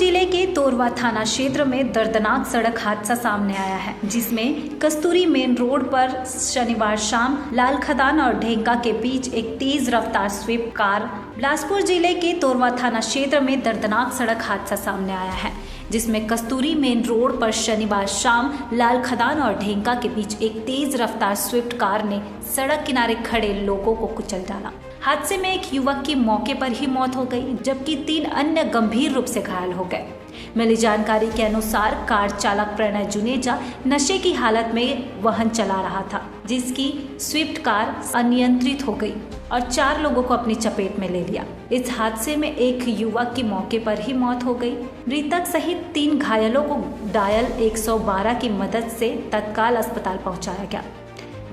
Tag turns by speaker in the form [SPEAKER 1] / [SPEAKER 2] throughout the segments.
[SPEAKER 1] जिले के तोरवा थाना क्षेत्र में दर्दनाक सड़क हादसा सामने आया है, जिसमें कस्तूरी मेन रोड पर शनिवार शाम लाल खदान और ढेंका के बीच एक तेज रफ्तार स्विफ्ट कार। बिलासपुर जिले के तोरवा थाना क्षेत्र में दर्दनाक सड़क हादसा सामने आया है, जिसमें कस्तूरी मेन रोड पर शनिवार शाम लाल खदान और ढेंका के बीच एक तेज रफ्तार स्विफ्ट कार ने सड़क किनारे खड़े लोगों को कुचल डाला। हादसे में एक युवक की मौके पर ही मौत हो गई, जबकि 3 अन्य गंभीर रूप से घायल हो गए। मिली जानकारी के अनुसार कार चालक प्रणय जुनेजा नशे की हालत में वाहन चला रहा था, जिसकी स्विफ्ट कार अनियंत्रित हो गई और 4 लोगों को अपनी चपेट में ले लिया। इस हादसे में एक युवक की मौके पर ही मौत हो गई। मृतक सहित 3 घायलों को डायल 112 की मदद से तत्काल अस्पताल पहुंचाया गया।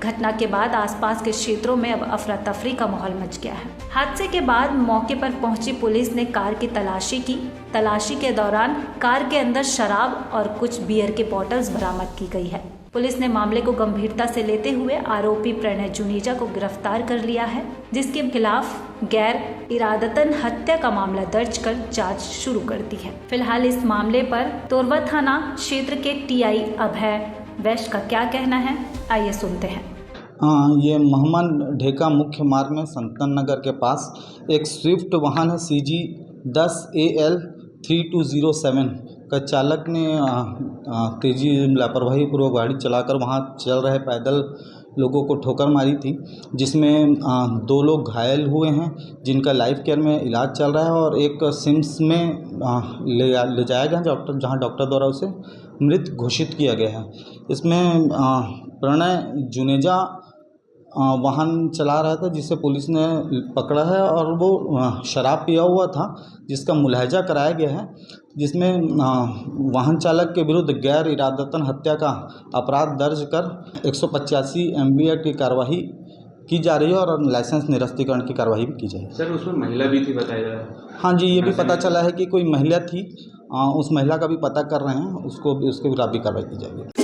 [SPEAKER 1] घटना के बाद आसपास के क्षेत्रों में अब अफरा तफरी का माहौल मच गया है। हादसे के बाद मौके पर पहुंची पुलिस ने कार की तलाशी की। तलाशी के दौरान कार के अंदर शराब और कुछ बियर के बॉटल्स बरामद की गई है। पुलिस ने मामले को गंभीरता से लेते हुए आरोपी प्रणय जुनेजा को गिरफ्तार कर लिया है, जिसके खिलाफ गैर इरादतन हत्या का मामला दर्ज कर जांच शुरू कर दी है। फिलहाल इस मामले पर तोरवा थाना क्षेत्र के टीआई अभय वैश्य का क्या कहना है, आइए सुनते हैं।
[SPEAKER 2] ये मोहम्मद ढेका मुख्य मार्ग में संतन नगर के पास एक स्विफ्ट वाहन है CG 10 AL 3207 का चालक ने तेजी लापरवाही पूर्वक गाड़ी चलाकर वहां चल रहे पैदल लोगों को ठोकर मारी थी, जिसमें 2 लोग घायल हुए हैं, जिनका लाइफ केयर में इलाज चल रहा है और एक सिम्स में ले जाया गया जहां डॉक्टर द्वारा उसे मृत घोषित किया गया है। इसमें प्रणय जुनेजा वाहन चला रहा था, जिसे पुलिस ने पकड़ा है और वो शराब पिया हुआ था, जिसका मुलाहजा कराया गया है, जिसमें वाहन चालक के विरुद्ध गैर इरादतन हत्या का अपराध दर्ज कर 185 MB एक्ट की कार्रवाई की जा रही है और लाइसेंस निरस्तीकरण की कार्रवाई भी की जाएगी।
[SPEAKER 3] सर, उसमें महिला भी थी बताया जा रहा है।
[SPEAKER 2] हाँ जी, ये भी पता चला है कि कोई महिला थी। उस महिला का भी पता कर रहे हैं, उसके विरुद्ध भी कार्रवाई की जाएगी।